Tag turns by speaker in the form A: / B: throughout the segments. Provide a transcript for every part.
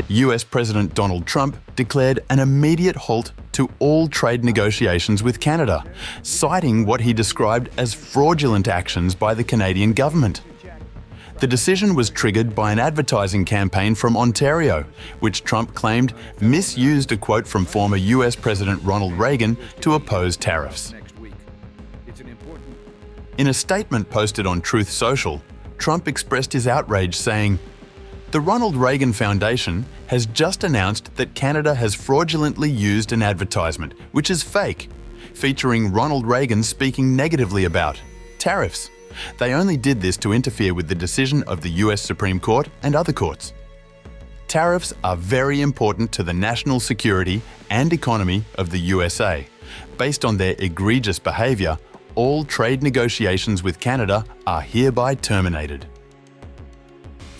A: US President Donald Trump declared an immediate halt to all trade negotiations with Canada, citing what he described as fraudulent actions by the Canadian government. The decision was triggered by an advertising campaign from Ontario, which Trump claimed misused a quote from former US President Ronald Reagan to oppose tariffs. In a statement posted on Truth Social, Trump expressed his outrage, saying, "The Ronald Reagan Foundation has just announced that Canada has fraudulently used an advertisement, which is fake, featuring Ronald Reagan speaking negatively about tariffs. They only did this to interfere with the decision of the US Supreme Court and other courts. Tariffs are very important to the national security and economy of the USA. Based on their egregious behaviour, all trade negotiations with Canada are hereby terminated."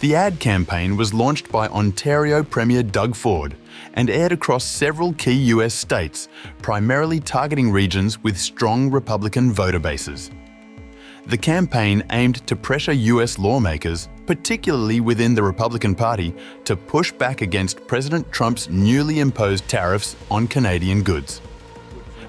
A: The ad campaign was launched by Ontario Premier Doug Ford and aired across several key US states, primarily targeting regions with strong Republican voter bases. The campaign aimed to pressure US lawmakers, particularly within the Republican Party, to push back against President Trump's newly imposed tariffs on Canadian goods.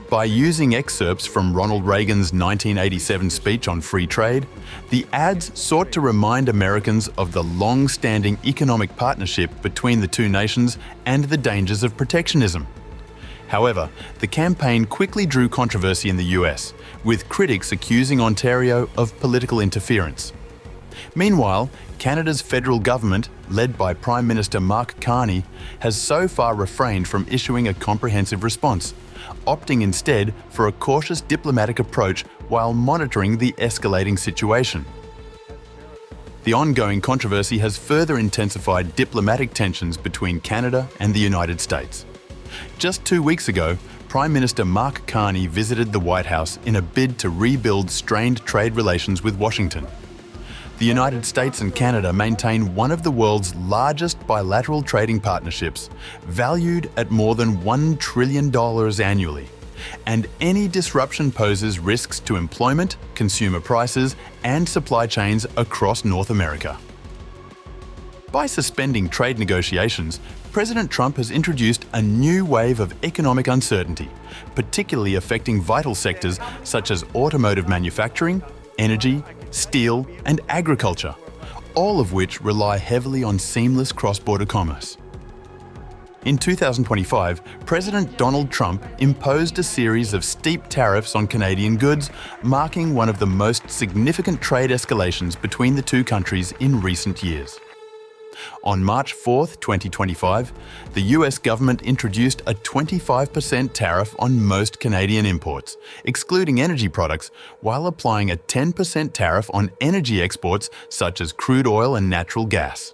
A: By using excerpts from Ronald Reagan's 1987 speech on free trade, the ads sought to remind Americans of the long-standing economic partnership between the two nations and the dangers of protectionism. However, the campaign quickly drew controversy in the US, with critics accusing Ontario of political interference. Meanwhile, Canada's federal government, led by Prime Minister Mark Carney, has so far refrained from issuing a comprehensive response, opting instead for a cautious diplomatic approach while monitoring the escalating situation. The ongoing controversy has further intensified diplomatic tensions between Canada and the United States. Just 2 weeks ago, Prime Minister Mark Carney visited the White House in a bid to rebuild strained trade relations with Washington. The United States and Canada maintain one of the world's largest bilateral trading partnerships, valued at more than $1 trillion annually, and any disruption poses risks to employment, consumer prices, and supply chains across North America. By suspending trade negotiations, President Trump has introduced a new wave of economic uncertainty, particularly affecting vital sectors such as automotive manufacturing, energy, steel, and agriculture, all of which rely heavily on seamless cross-border commerce. In 2025, President Donald Trump imposed a series of steep tariffs on Canadian goods, marking one of the most significant trade escalations between the two countries in recent years. On March 4, 2025, the US government introduced a 25% tariff on most Canadian imports, excluding energy products, while applying a 10% tariff on energy exports such as crude oil and natural gas.